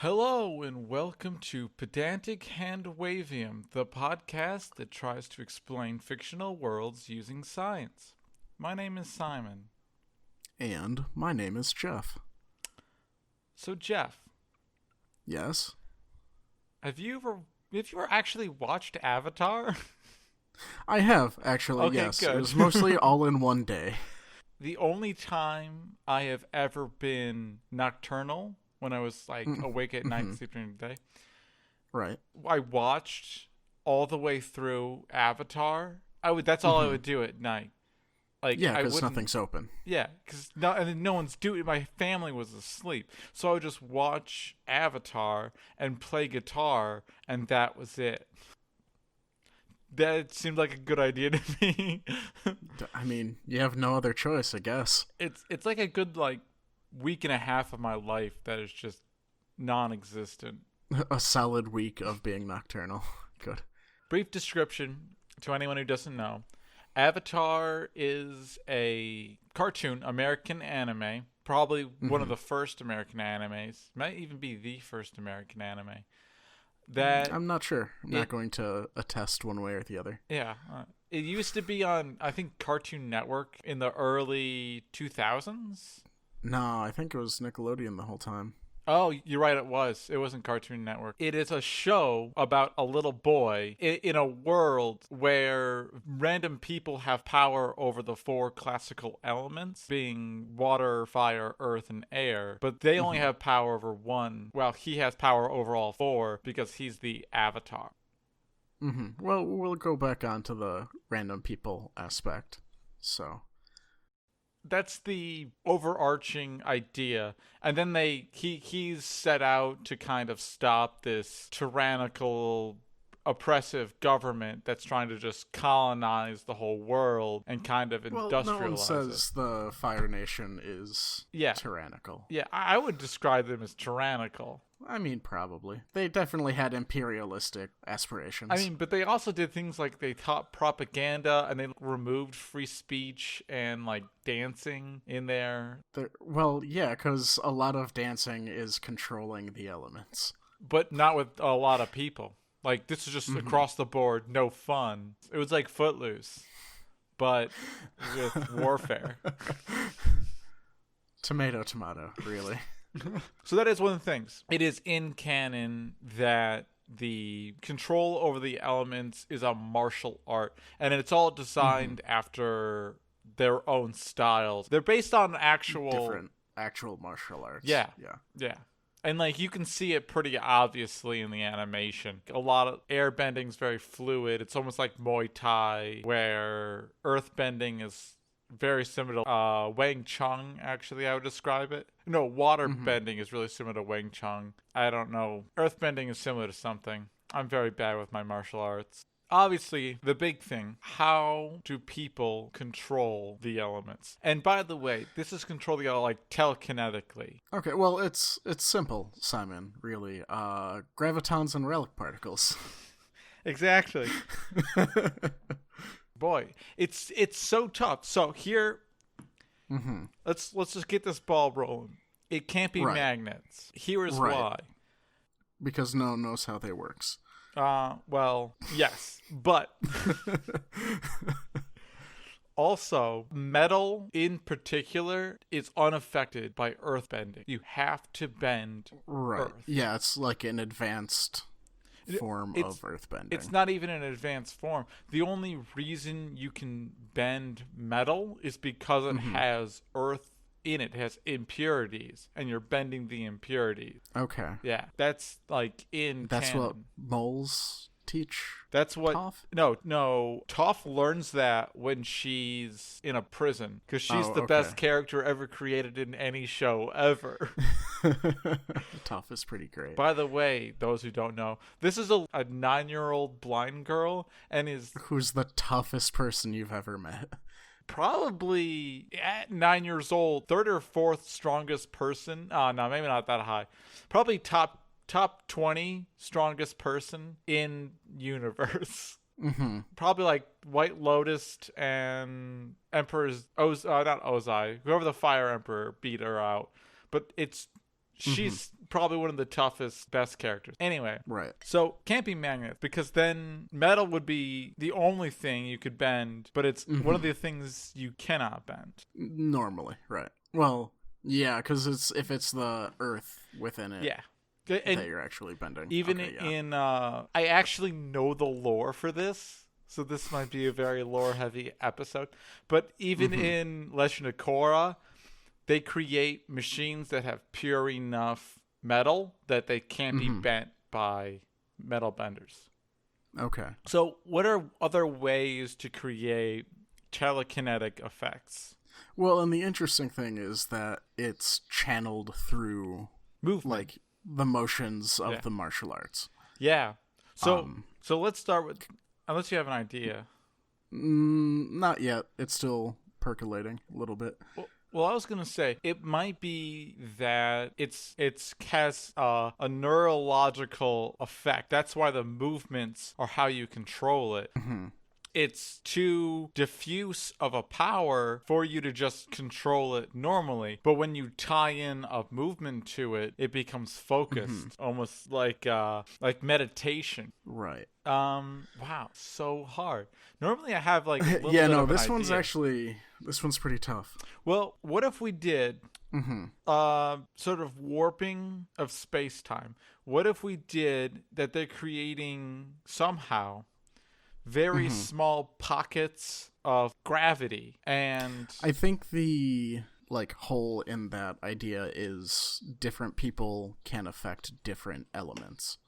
Hello and welcome to Pedantic Handwavium, the podcast that tries to explain fictional worlds using science. My name is Simon. And my name is Geoff. So Geoff, Yes? have you ever actually watched Avatar? I have, actually, Okay, yes. good. It was mostly all in one day. The only time I have ever been nocturnal, when I was awake at night and sleeping during the day, Right. I watched all the way through Avatar. That's all I would do at night. Yeah, I because wouldn't. nothing's open. Yeah, because no one's doing. My family was asleep, so I would just watch Avatar and play guitar, and that was it. That seemed like a good idea to me. I mean, you have no other choice, I guess. It's like a good week and a half of my life that is just non-existent. A solid week of being nocturnal. Good. Brief description to anyone who doesn't know. Avatar is a cartoon, American anime, probably one of the first American animes. Might even be the first American anime. I'm not sure. I'm not going to attest one way or the other. Yeah. It used to be on, I think, Cartoon Network in the early 2000s. No, I think it was Nickelodeon the whole time. Oh, you're right, it was. It wasn't Cartoon Network. It is a show about a little boy in a world where random people have power over the four classical elements, being water, fire, earth, and air. But they only have power over one. Well, he has power over all four because he's the Avatar. Well, we'll go back onto the random people aspect. So... That's the overarching idea. And then he's set out to kind of stop this tyrannical, oppressive government that's trying to just colonize the whole world and kind of industrialize no one it. says the Fire Nation is tyrannical. Yeah, I would describe them as tyrannical. I mean, probably. They definitely had imperialistic aspirations. I mean, but they also did things like they taught propaganda and they removed free speech and dancing in there. Well, yeah, because a lot of dancing is controlling the elements. But not with a lot of people. This is just across the board, no fun. It was like Footloose, but with warfare. Tomato, really. So that is one of the things. It is in canon that the control over the elements is a martial art, and it's all designed after their own styles. They're based on different actual martial arts. Yeah. And you can see it pretty obviously in the animation. A lot of airbending is very fluid. It's almost like Muay Thai, where earthbending is very similar to Wang Chun, actually, I would describe it. No, water bending is really similar to Wang Chun. I don't know. Earthbending is similar to something. I'm very bad with my martial arts. Obviously, the big thing, how do people control the elements? And by the way, this is control the telekinetically. Okay, well, it's simple, Simon, really. Gravitons and relic particles. Exactly. Boy, it's so tough. So here, let's just get this ball rolling. It can't be magnets. Here is why. Because no one knows how they works. Well, yes, but also metal in particular is unaffected by earth bending. You have to bend earth. Yeah, it's like an advanced form of earthbending. It's not even an advanced form. The only reason you can bend metal is because it has earth in it. It has impurities, and you're bending the impurities. Okay. Yeah, that's in That's canon. what moles teach? That's what Toph? No, Toph learns that when she's in a prison, because she's the best character ever created in any show ever. Toph is pretty great. By the way, those who don't know, this is a 9-year-old blind girl, and who's the toughest person you've ever met. Probably at 9 years old, third or fourth strongest person. No, maybe not that high. Probably top 20 strongest person in universe. Probably White Lotus and Emperor's not Ozai, whoever the Fire Emperor beat her out. But it's She's probably one of the toughest, best characters. Anyway, Right. so can't be magnets because then metal would be the only thing you could bend, but it's one of the things you cannot bend. Normally, right. Well, yeah, because if it's the earth within it Yeah. that And you're actually bending. even Okay, yeah. in, I actually know the lore for this, so this might be a very lore-heavy episode, but even in Legend of Korra, they create machines that have pure enough metal that they can't be bent by metal benders. Okay. So what are other ways to create telekinetic effects? Well, and the interesting thing is that it's channeled through Movement. like the motions of the martial arts. Yeah. So so let's start with, unless you have an idea. Not yet. It's still percolating a little bit. Well, I was gonna say it might be that it's has a neurological effect. That's why the movements are how you control it. It's too diffuse of a power for you to just control it normally. But when you tie in a movement to it, it becomes focused, almost like meditation. Right. Wow, so hard. Normally I have like a little Yeah, bit no, of an this one's idea. this one's pretty tough. Well, what if we did sort of warping of space-time? What if we did that they're creating somehow very small pockets of gravity, and I think the like hole in that idea is different people can affect different elements.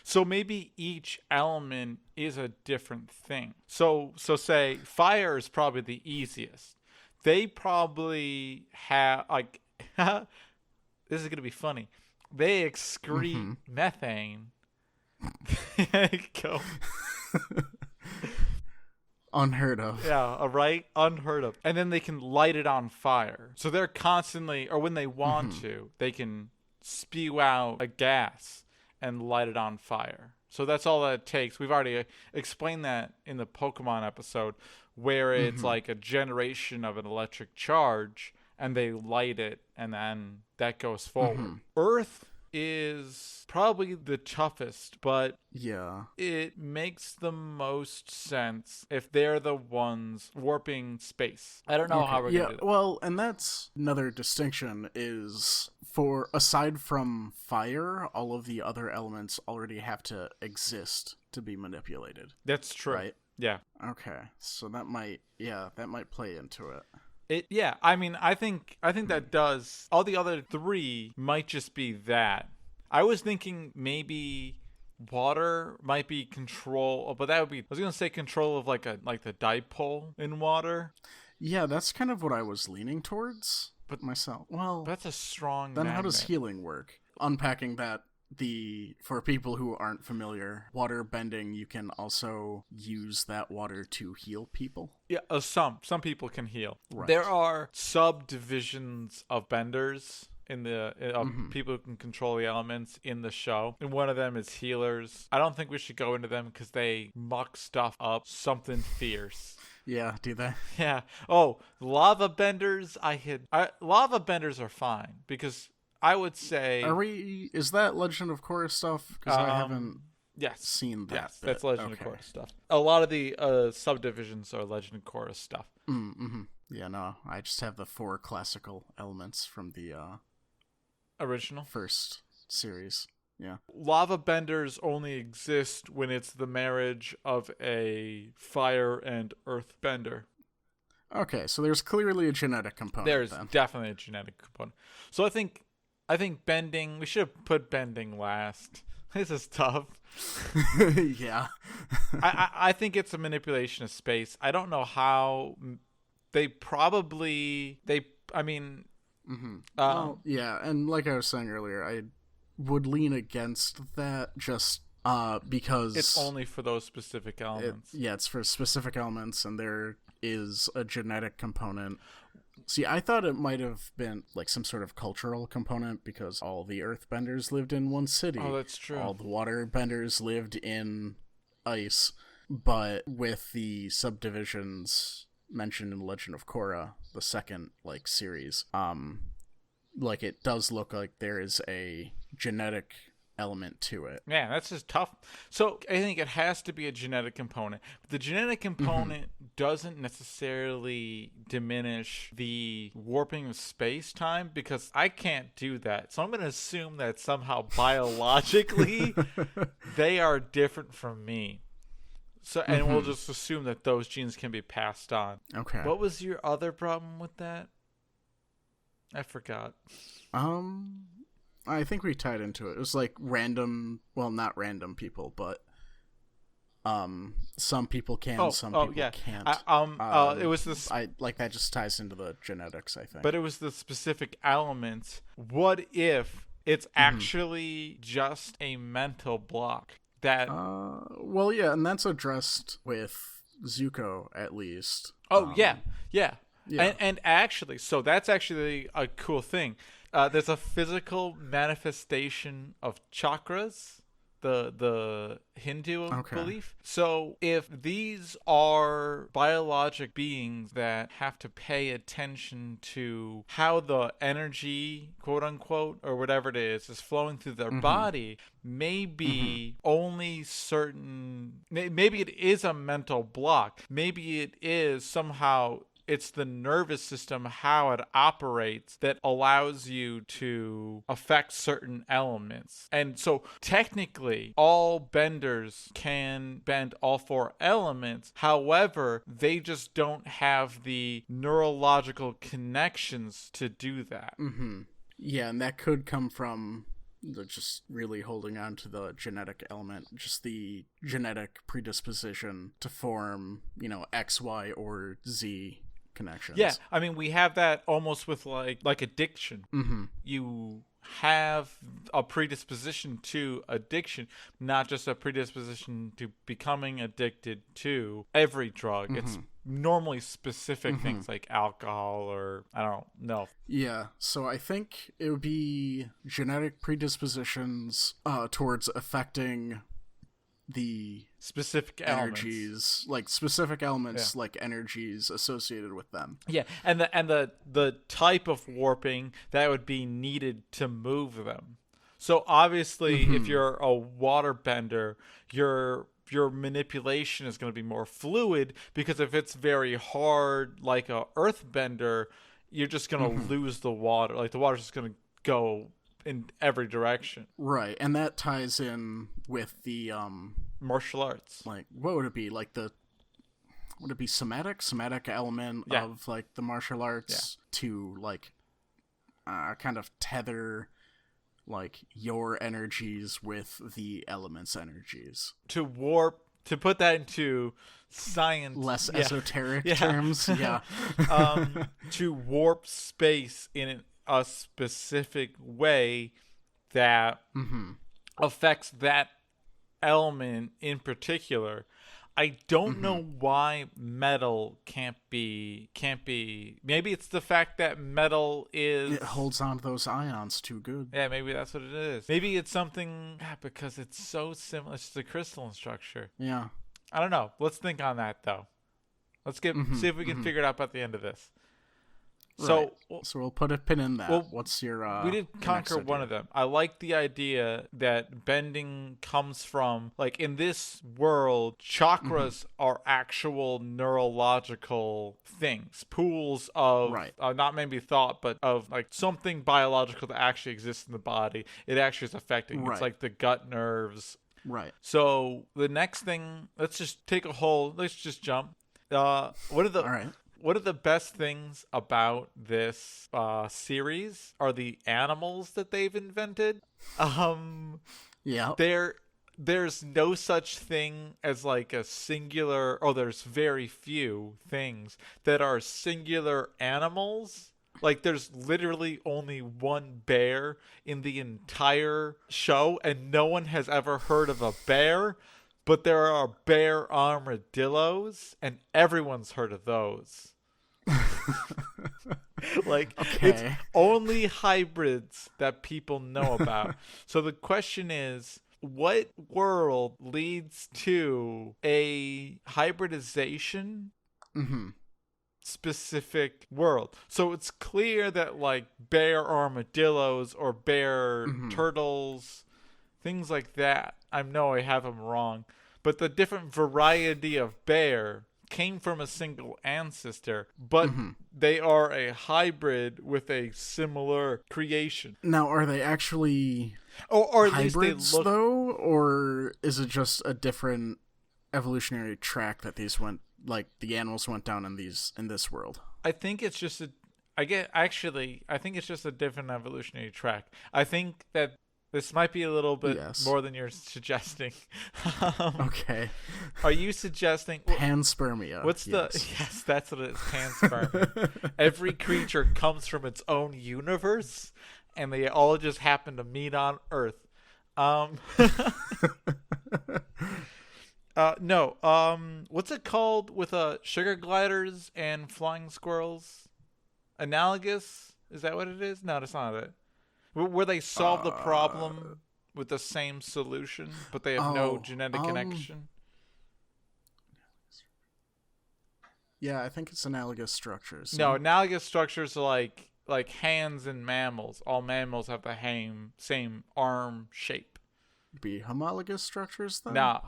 So maybe each element is a different thing. So say fire is probably the easiest. They probably have like this is gonna be funny. They excrete methane. There you go. Unheard of. Yeah, right? Unheard of. And then they can light it on fire. So they're constantly, or when they want to, they can spew out a gas and light it on fire. So that's all that it takes. We've already explained that in the Pokemon episode, where it's like a generation of an electric charge and they light it and then that goes forward. Earth is probably the toughest, but Yeah. it makes the most sense if they're the ones warping space. I don't know how we're gonna do that. Well, and that's another distinction is for aside from fire, all of the other elements already have to exist to be manipulated. That's true. Right? Yeah. Okay. So that might play into it. I mean, I think that does. All the other three might just be that. I was thinking maybe water might be control, but that would be. I was gonna say control of like the dipole in water. Yeah, that's kind of what I was leaning towards. But myself, well, That's a strong. then how magnet. does healing work? Unpacking that. For people who aren't familiar, water bending, you can also use that water to heal people. Yeah, some people can heal. Right. There are subdivisions of benders in the people who can control the elements in the show, and one of them is healers. I don't think we should go into them because they muck stuff up. Something fierce. Yeah, do they? Yeah. Oh, lava benders. Lava benders are fine because I would say. Is that Legend of Korra stuff? Because I haven't seen that. Yes, that's bit. Legend Okay. of Korra stuff. A lot of the subdivisions are Legend of Korra stuff. Yeah, no, I just have the 4 classical elements from the Original. first series. Yeah. Lava benders only exist when it's the marriage of a fire and earth bender. Okay, so there's clearly a genetic component. There's then. definitely a genetic component. So I think bending. We should have put bending last. This is tough. Yeah. I think it's a manipulation of space. I don't know how. I mean. Well, yeah, and like I was saying earlier, I would lean against that just because It's only for those specific elements. it's for specific elements, and there is a genetic component. See, I thought it might have been like some sort of cultural component because all the earthbenders lived in one city. Oh, that's true. All the waterbenders lived in ice, but with the subdivisions mentioned in Legend of Korra, the second series, like it does look like there is a genetic element to it. Man, that's just tough. So I think it has to be a genetic component. The genetic component doesn't necessarily diminish the warping of space-time, because I can't do that. So I'm going to assume that somehow biologically they are different from me. So, and we'll just assume that those genes can be passed on. Okay. What was your other problem with that? I forgot. I think we tied into it. It was like random, well, not random people, but some people can, some people can't. It was this. I like that just ties into the genetics, I think. But it was the specific elements. What if it's actually just a mental block that? Well, yeah, and that's addressed with Zuko at least. Yeah. Yeah. And actually, so that's actually a cool thing. There's a physical manifestation of chakras, the Hindu belief. So if these are biologic beings that have to pay attention to how the energy, quote unquote, or whatever it is flowing through their body, maybe only certain, maybe it is a mental block. Maybe it is somehow, it's the nervous system, how it operates, that allows you to affect certain elements. And so technically, all benders can bend all four elements. However, they just don't have the neurological connections to do that. Yeah, and that could come from just really holding on to the genetic element, just the genetic predisposition to form, X, Y, or Z connections. Yeah, I mean, we have that almost with like addiction. You have a predisposition to addiction, not just a predisposition to becoming addicted to every drug. It's normally specific things like alcohol, or I don't know. Yeah, so I think it would be genetic predispositions towards affecting the specific energies, like specific elements, like energies associated with them. Yeah, and the type of warping that would be needed to move them. So obviously, if you're a waterbender, your manipulation is going to be more fluid, because if it's very hard, like a earthbender, you're just going to lose the water. Like the water's just going to go in every direction. Right, and that ties in with the martial arts. Like, what would it be? Like would it be somatic element of like the martial arts to like kind of tether like your energies with the elements' energies, to warp, to put that into science, less esoteric terms. To warp space in a specific way that affects that element in particular. I don't know why metal can't be. Maybe it's the fact that metal it holds on to those ions too good. Yeah, maybe that's what it is. Maybe it's something because it's so similar. It's just a crystalline structure. Yeah, I don't know. Let's think on that though. Let's see if we can figure it out by the end of this. So, so we'll put a pin in that. Well, what's your? We did conquer one of them. I like the idea that bending comes from, like, in this world, chakras are actual neurological things, pools of not maybe thought, but of like something biological that actually exists in the body. It actually is affecting. It's like the gut nerves. Right. So the next thing, let's just jump. One of the best things about this series are the animals that they've invented. There's no such thing as like a singular, there's very few things that are singular animals. Like there's literally only one bear in the entire show, and no one has ever heard of a bear. But there are bear armadillos, and everyone's heard of those. It's only hybrids that people know about. So the question is, what world leads to a hybridization specific world. So it's clear that like bear armadillos or bear turtles, things like that, I know I have them wrong, but the different variety of bear came from a single ancestor, but they are a hybrid with a similar creation. Now, are they actually or at hybrids, least they look, though? Or is it just a different evolutionary track that these went, like, the animals went down in this world? I think it's just I think it's just a different evolutionary track. I think that this might be a little bit more than you're suggesting. Okay. Are you suggesting panspermia? What's yes, that's what it is. Panspermia. Every creature comes from its own universe, and they all just happen to meet on Earth. No. What's it called with sugar gliders and flying squirrels? Analogous? Is that what it is? No, that's not it. Where they solve the problem with the same solution, but they have no genetic connection. Yeah, I think it's analogous structures. No, analogous structures are like hands in mammals. All mammals have the same arm shape. Be homologous structures then? Nah,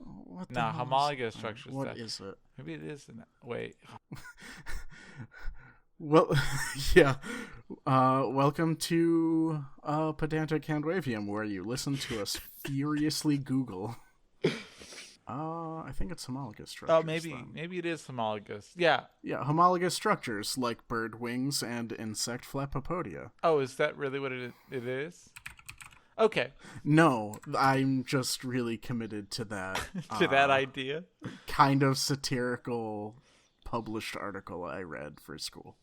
homologous structures. What is it? Maybe it is. Wait. Well, yeah. Welcome to Pedantic Handwavium, where you listen to us furiously Google. I think it's homologous structures. Oh, maybe it is homologous. Yeah. Yeah, homologous structures like bird wings and insect flapopodia. Oh, is that really what it is? Okay. No, I'm just really committed to that. To that idea? Kind of satirical published article I read for school.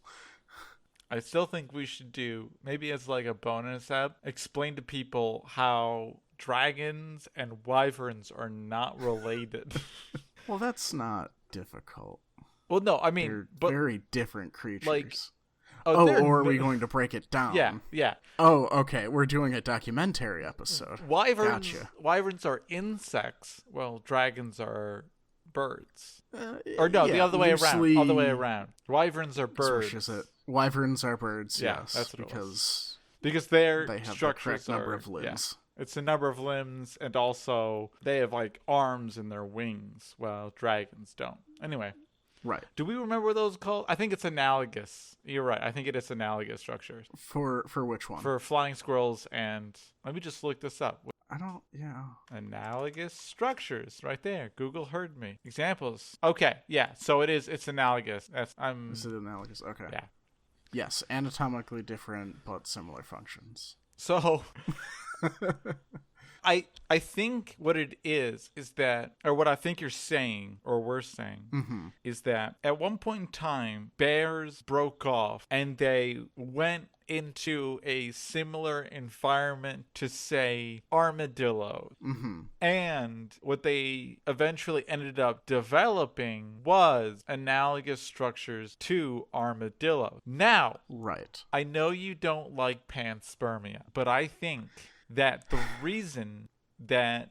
I still think we should do, maybe as like a bonus app, explain to people how dragons and wyverns are not related. Well, that's not difficult. Well, no, I mean, they're very different creatures. Like, or are we going to break it down? Yeah. Oh, okay. We're doing a documentary episode. Wyverns are insects. Well, dragons are birds. Or no, the other way around. Other way around. Wyverns are birds. Which is it? Wyverns are birds. Yeah, yes, that's what it was. Because their they have structures the correct number of limbs. Yeah, it's a number of limbs, and also they have like arms in their wings, while dragons don't. Anyway. Right. Do we remember what those are called? I think it's analogous. You're right. I think it is analogous structures. For which one? For flying squirrels and... Let me just look this up. Yeah. Analogous structures. Right there. Google heard me. Examples. Okay. Yeah. So it's analogous. Is it analogous? Okay. Yeah. Yes. Anatomically different, but similar functions. So... I think what it is that, or what I think you're saying, or we're saying, is that at one point in time, bears broke off and they went into a similar environment to, say, armadillos. And what they eventually ended up developing was analogous structures to armadillos. Now, right. I know you don't like panspermia, but I think that the reason that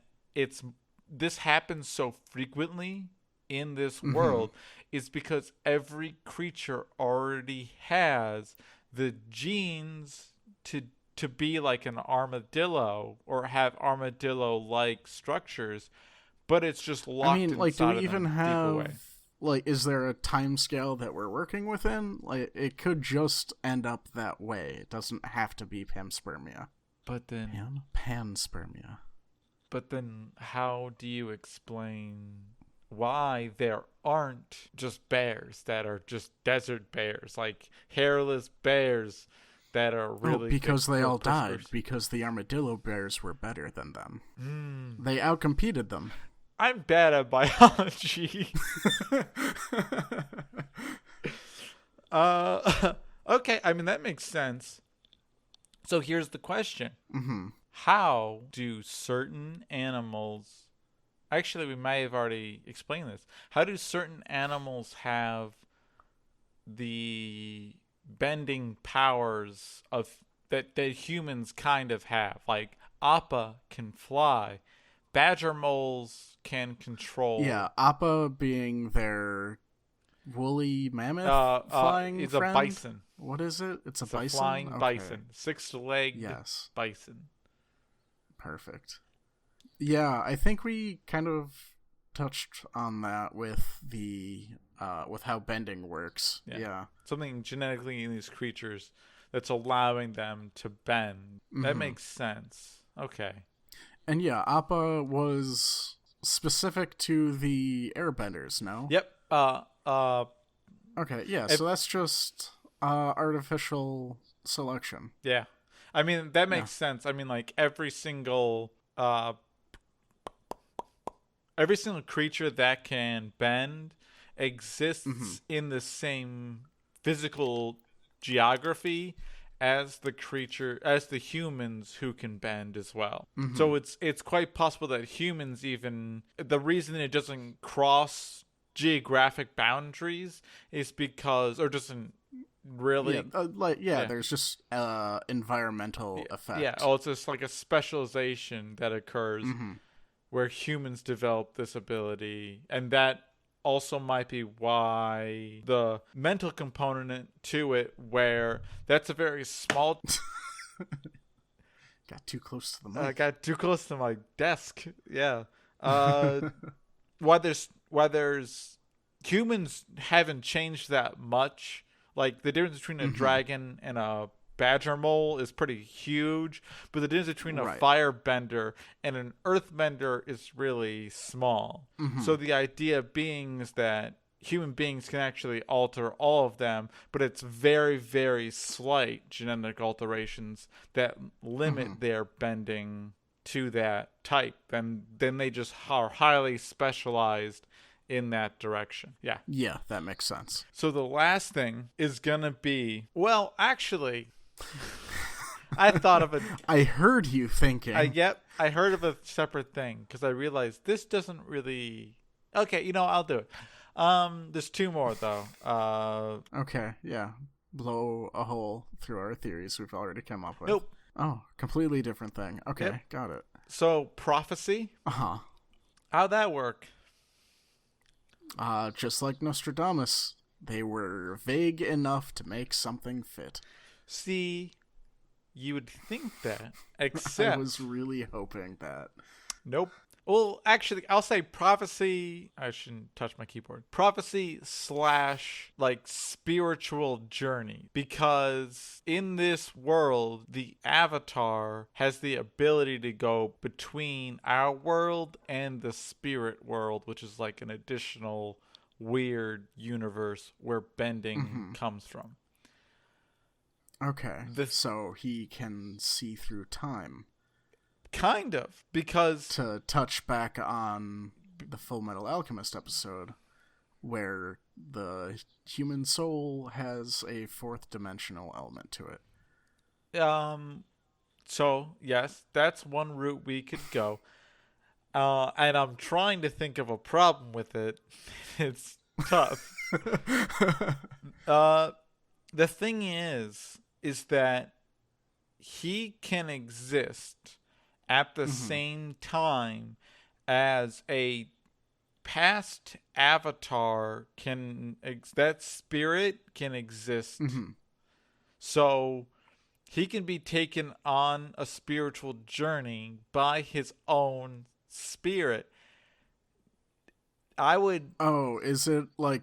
this happens so frequently in this world is because every creature already has the genes to be like an armadillo or have armadillo-like structures, but it's just locked inside do we even have like, is there a time scale that we're working within? Like, it could just end up that way. It doesn't have to be panspermia. But then panspermia. But then how do you explain why there aren't just bears that are just desert bears, like hairless bears that are really because they all died because the armadillo bears were better than them. They outcompeted them. I'm bad at biology. Okay, I mean that makes sense. So here's the question. How do certain animals... Actually, we may have already explained this. How do certain animals have the bending powers that humans kind of have? Like, Appa can fly. Badger moles can control... Yeah, Appa being their woolly mammoth flying It's friend? a bison. What is it? It's a It's bison? a flying Okay. bison. 6-legged Yes. bison. Perfect. Yeah, I think we kind of touched on that with the with how bending works. Yeah. Something genetically in these creatures that's allowing them to bend. That makes sense. Okay. And yeah, Appa was specific to the airbenders, no? Yep. Okay, yeah, so that's just artificial selection. Yeah. I mean, that makes sense. I mean, like every single creature that can bend exists in the same physical geography as the humans who can bend as well. So it's quite possible that humans, even the reason it doesn't cross geographic boundaries is because, or doesn't really, there's just environmental effect. Yeah, it's just like a specialization that occurs where humans develop this ability, and that also might be why the mental component to it, where that's a very small. Got too close to the mic. I got too close to my desk. Yeah. Why there's humans haven't changed that much. Like the difference between a dragon and a badger mole is pretty huge, but the difference between a firebender and an earthbender is really small. So the idea being is that human beings can actually alter all of them, but it's very, very slight genetic alterations that limit their bending to that type. And then they just are highly specialized in that direction. Yeah, that makes sense. So the last thing is gonna be, well, actually, I thought of it. I heard you thinking. I heard of a separate thing because I realized this doesn't really. Okay, I'll do it. There's two more though. Okay, yeah. Blow a hole through our theories we've already come up with. Nope. Oh, completely different thing. Okay, got it. So prophecy. How'd that work? Just like Nostradamus, they were vague enough to make something fit. See, you would think that, except I was really hoping that. Nope. Well, actually, I'll say prophecy. I shouldn't touch my keyboard. Prophecy / like spiritual journey, because in this world, the Avatar has the ability to go between our world and the spirit world, which is like an additional weird universe where bending comes from. Okay, so he can see through time. Kind of, because... To touch back on the Full Metal Alchemist episode, where the human soul has a fourth dimensional element to it. So, yes, that's one route we could go. And I'm trying to think of a problem with it. It's tough. The thing is that he can exist at the same time as a past avatar that spirit can exist. So he can be taken on a spiritual journey by his own spirit. Is it like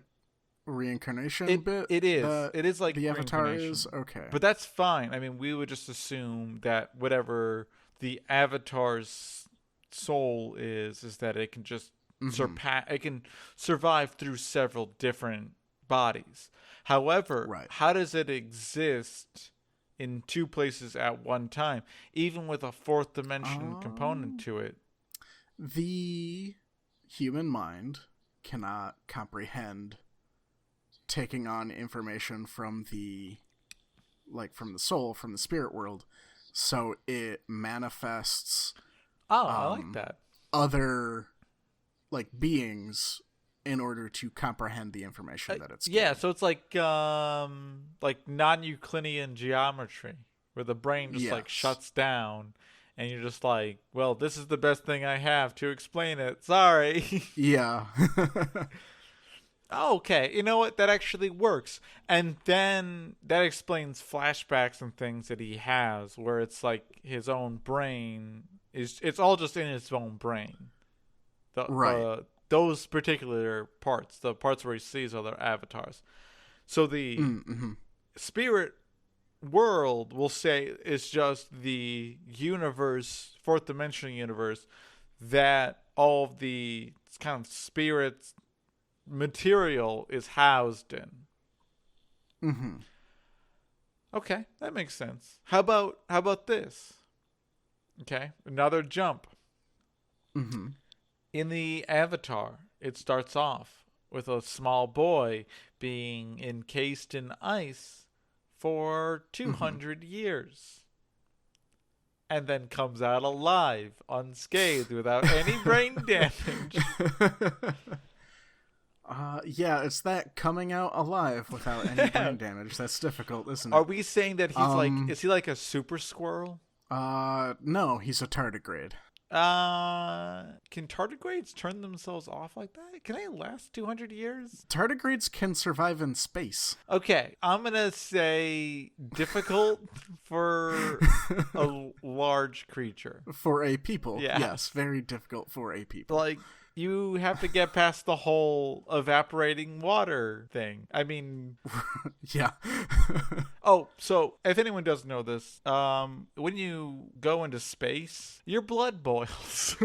reincarnation bit? It is. It is like the avatar reincarnation. is? Okay. But that's fine. I mean, we would just assume that whatever the avatar's soul is that it can just it can survive through several different bodies. However, how does it exist in two places at one time, even with a fourth dimension component to it? The human mind cannot comprehend taking on information from the soul, from the spirit world. So it manifests I like that. Other beings in order to comprehend the information that it's getting. Yeah, so it's like non-Euclidean geometry, where the brain just shuts down and you're just like, well, this is the best thing I have to explain it. Sorry. Yeah. Oh, okay, you know what? That actually works. And then that explains flashbacks and things that he has, where it's like his own brain it's all just in his own brain. Right. Those particular parts, the parts where he sees other avatars. So the Mm-hmm. spirit world, we'll say, is just the universe, fourth dimensional universe, that all of the kind of spirits material is housed in. Mm-hmm. Okay, that makes sense. How about this? Okay, another jump. Mm-hmm. In the Avatar, it starts off with a small boy being encased in ice for 200 years. And then comes out alive, unscathed, without any brain damage. Yeah, it's that coming out alive without any brain damage. That's difficult, isn't it? Are we saying that he's is he like a super squirrel? No, he's a tardigrade. Can tardigrades turn themselves off like that? Can they last 200 years? Tardigrades can survive in space. Okay, I'm gonna say difficult for a large creature. For a people. Yeah. Yes, very difficult for a people. Like, you have to get past the whole evaporating water thing. I mean, yeah. oh, so if anyone doesn't know this, when you go into space, your blood boils.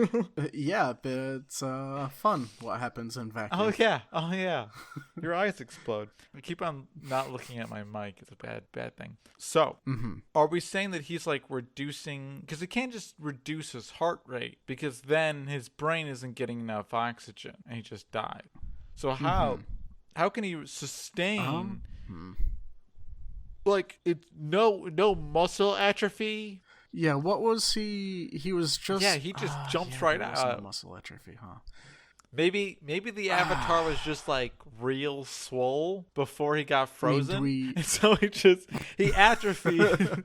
Yeah, it's fun what happens in vacuum. Oh yeah. Your eyes explode. I keep on not looking at my mic. It's a bad thing. So, are we saying that he's like reducing, because he can't just reduce his heart rate, because then his brain isn't getting enough oxygen and he just died. So how can he sustain like no muscle atrophy? Yeah, what was he was just he just jumps right out. Muscle atrophy, huh? Maybe the Avatar was just like real swole before he got frozen. And so he atrophied.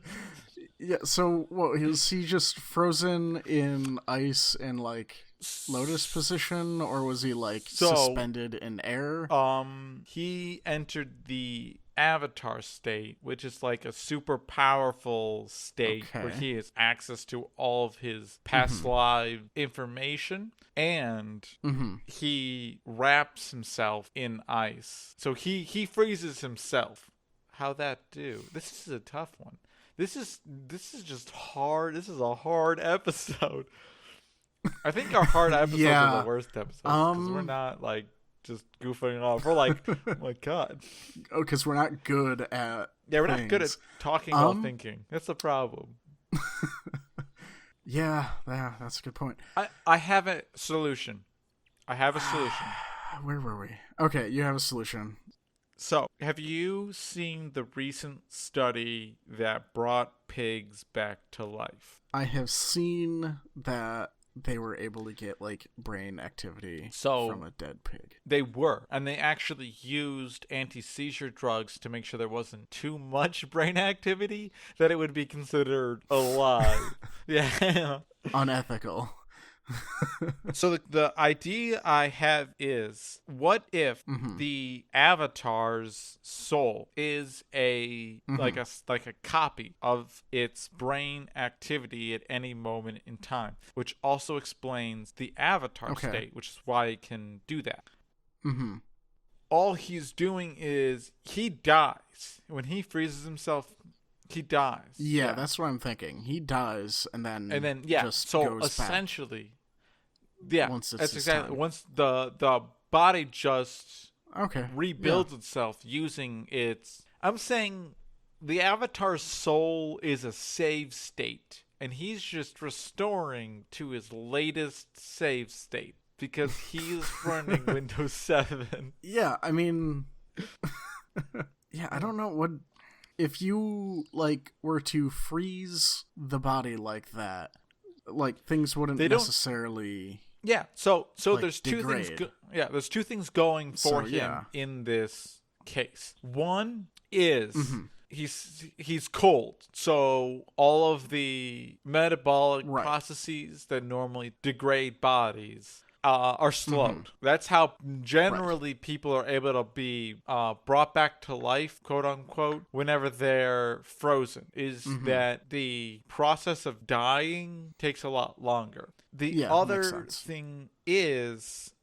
Yeah, so what, was he just frozen in ice in like lotus position, or was he like suspended in air? He entered the Avatar state, which is like a super powerful state where he has access to all of his past life information, and he wraps himself in ice. So he freezes himself. How that do? This is a tough one. This is just hard. This is a hard episode. I think our hard episodes are the worst episodes because we're not like just goofing off. We're like, oh my god. Oh, because we're not good at we're not good at talking while thinking. That's the problem. Yeah, that's a good point. I have a solution. Where were we? Okay, you have a solution. So, have you seen the recent study that brought pigs back to life? I have seen that they were able to get like brain activity from a dead pig. They were, and they actually used anti-seizure drugs to make sure there wasn't too much brain activity that it would be considered alive. Yeah. Unethical. So the idea I have is, what if the Avatar's soul is a like a copy of its brain activity at any moment in time, which also explains the Avatar state, which is why it can do that. All he's doing is he dies when he freezes himself. He dies. Yeah, that's what I'm thinking. He dies and then just so goes essentially back. Yeah, once it's that's exactly time. Once the body just rebuilds yeah. itself using its. I'm saying the Avatar's soul is a save state, and he's just restoring to his latest save state because he's running Windows 7. Yeah, I mean, yeah, I don't know what if you like were to freeze the body like that. Like things wouldn't necessarily. Yeah, so like, there's two degrade. things. There's two things going for him in this case. One is he's cold, so all of the metabolic processes that normally degrade bodies are slowed. That's how generally people are able to be brought back to life, quote unquote, whenever they're frozen, is that the process of dying takes a lot longer. The other thing is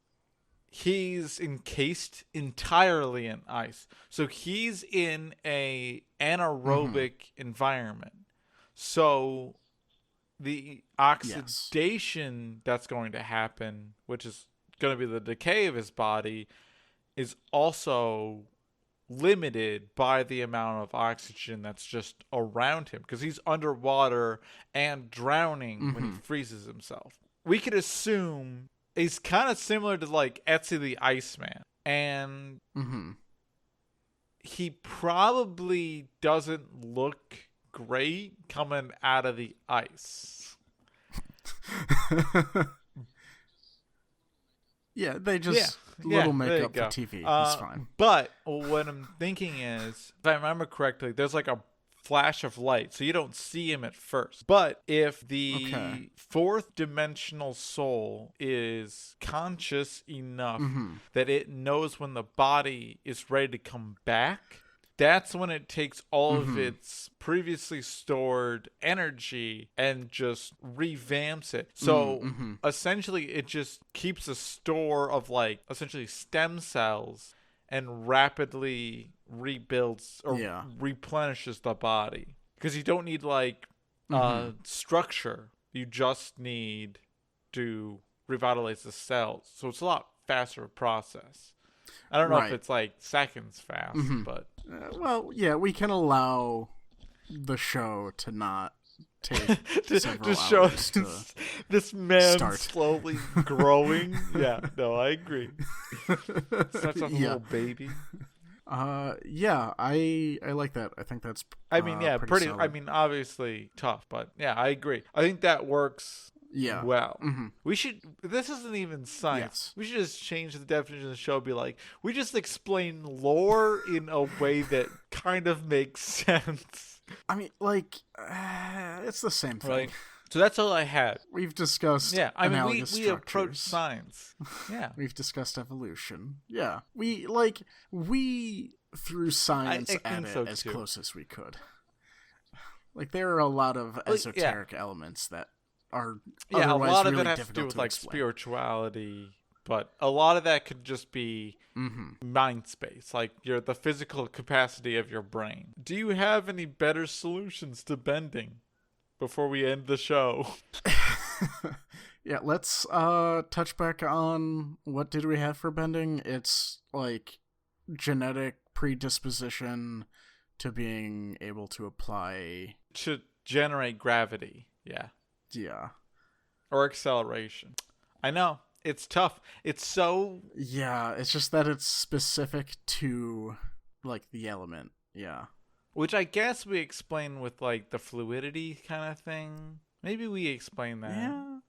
he's encased entirely in ice. So he's in a anaerobic environment. So the oxidation that's going to happen, which is going to be the decay of his body, is also limited by the amount of oxygen that's just around him, because he's underwater and drowning when he freezes himself. We could assume he's kind of similar to like Etsy the Iceman, and he probably doesn't look great coming out of the ice. Yeah, they just little makeup for TV. It's fine. But what I'm thinking is, if I remember correctly, there's like a flash of light, so you don't see him at first. But if the fourth dimensional soul is conscious enough that it knows when the body is ready to come back, that's when it takes all of its previously stored energy and just revamps it. So essentially it just keeps a store of like essentially stem cells and rapidly rebuilds or replenishes the body. Because you don't need like structure. You just need to revitalize the cells. So it's a lot faster process. I don't know if it's like seconds fast, but... well, yeah, we can allow the show to not take several hours to this man start. Slowly growing. Yeah, no, I agree. Such a little baby. Yeah, I like that. I think that's pretty solid. I mean, obviously tough, but yeah, I agree. I think that works well. This isn't even science. We should just change the definition of the show, be like, we just explain lore in a way that kind of makes sense. I mean, like, it's the same thing. Right. So that's all I had. We've discussed analogous we structures. approach science. Yeah. We've discussed evolution. Yeah. We threw science at it as close as we could. Like, there are a lot of esoteric elements that are a lot of really it has to do with like spirituality, but a lot of that could just be mind space, like the physical capacity of your brain. Do you have any better solutions to bending before we end the show? Yeah, let's touch back on what did we have for bending. It's like genetic predisposition to being able to apply to generate gravity. Yeah. Or acceleration. I know. It's tough. It's so... Yeah, it's just that it's specific to, like, the element. Yeah. Which I guess we explain with, like, the fluidity kind of thing. Maybe we explain that. Yeah.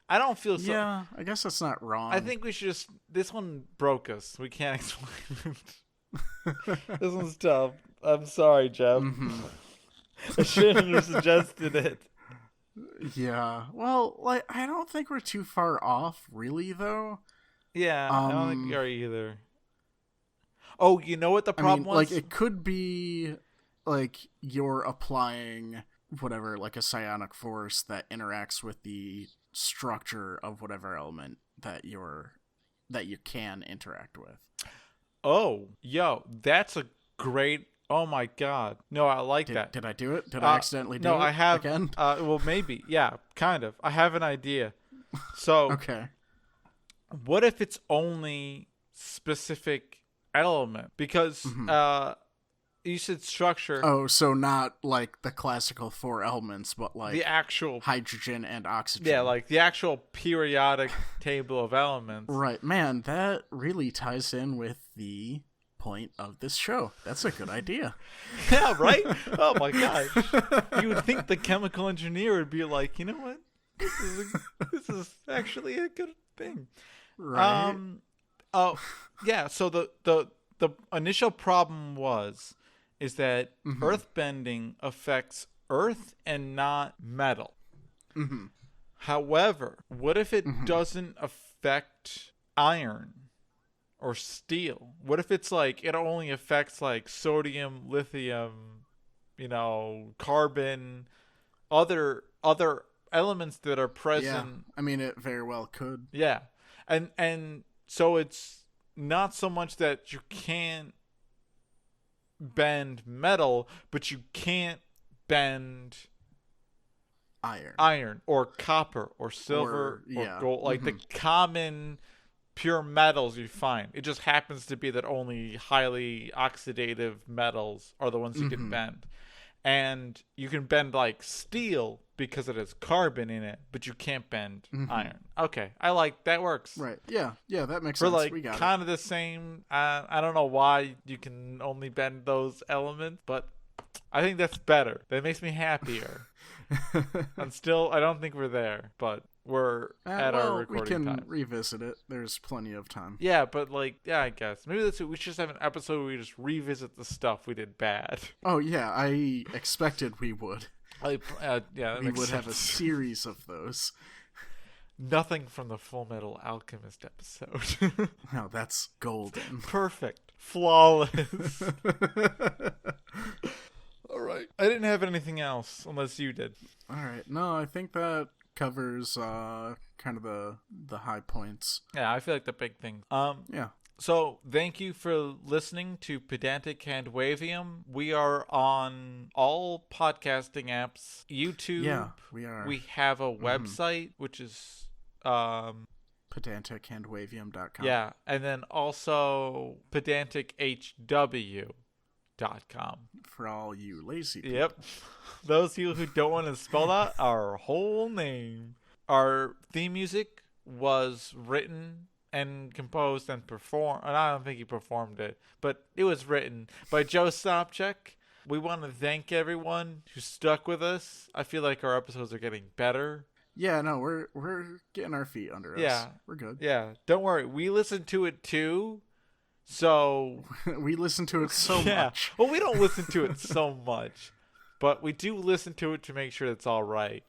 I don't feel so... Yeah, I guess that's not wrong. I think we should just... This one broke us. We can't explain it. This one's tough. I'm sorry, Geoff. I shouldn't have suggested it. Yeah. Well, like, I don't think we're too far off, really, though. Yeah, I don't think we are either. Oh, you know what the problem was? Like, it could be, like, you're applying whatever, like a psionic force that interacts with the structure of whatever element that you can interact with. Oh, that's a great... Oh my god. No, I like that. Did I do it? Did I accidentally do it? No, I have again? Well, maybe. Yeah, kind of. I have an idea. So, okay. What if it's only specific element? Because you said structure. Oh, so not like the classical four elements, but like the actual hydrogen and oxygen. Yeah, like the actual periodic table of elements. Right. Man, that really ties in with the point of this show. That's a good idea. Yeah, right? Oh my gosh. You would think the chemical engineer would be like, you know what? This is actually a good thing. Right. Yeah, so the initial problem is that earthbending affects earth and not metal. However, what if it doesn't affect iron or steel? What if it's like it only affects like sodium, lithium, carbon, other elements that are Yeah, present? I mean, it very well could. Yeah. And so it's not so much that you can't bend metal, but you can't bend iron or copper or silver or gold, like the common pure metals you find. It just happens to be that only highly oxidative metals are the ones you can bend. And you can bend like steel because it has carbon in it, but you can't bend iron. Okay, I like that. Works. Right. Yeah, that makes For sense. like We got kind of the same. I don't know why you can only bend those elements, but I think that's better. That makes me happier. And still, I don't think we're there, but we're at our recording time. We can revisit it. There's plenty of time. Yeah, but I guess maybe that's it. We should just have an episode where we just revisit the stuff we did bad. Oh yeah, I expected we would. Yeah, we would have a series of those. Nothing from the Full Metal Alchemist episode. No, that's golden. Perfect. Flawless. All right. I didn't have anything else, unless you did. All right. No, I think that covers kind of the high points. Yeah, I feel like the big thing. Yeah. So, thank you for listening to Pedantic Handwavium. We are on all podcasting apps. YouTube. Yeah, we are. We have a website, which is pedantichandwavium.com. Yeah, and then also pedantichw.com. For all you lazy people. Yep. Those people who don't want to spell out our whole name. Our theme music was written and composed and performed, and I don't think he performed it, but it was written by Joe Sopchak. We want to thank everyone who stuck with us. I feel like our episodes are getting better. Yeah, no, we're getting our feet under us. Yeah. We're good. Yeah, don't worry. We listened to it too. So we listen to it so much. Well, we don't listen to it so much, but we do listen to it to make sure it's all right.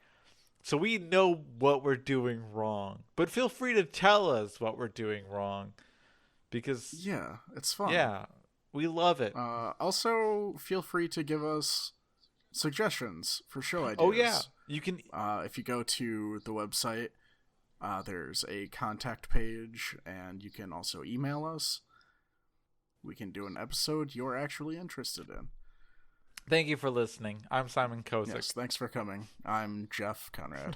So we know what we're doing wrong. But feel free to tell us what we're doing wrong, because yeah, it's fun. Yeah, we love it. Also, feel free to give us suggestions for show ideas. Oh yeah, you can. If you go to the website, there's a contact page, and you can also email us. We can do an episode you're actually interested in. Thank you for listening. I'm Simon Kozik. Yes, thanks for coming. I'm Geoff Conrad.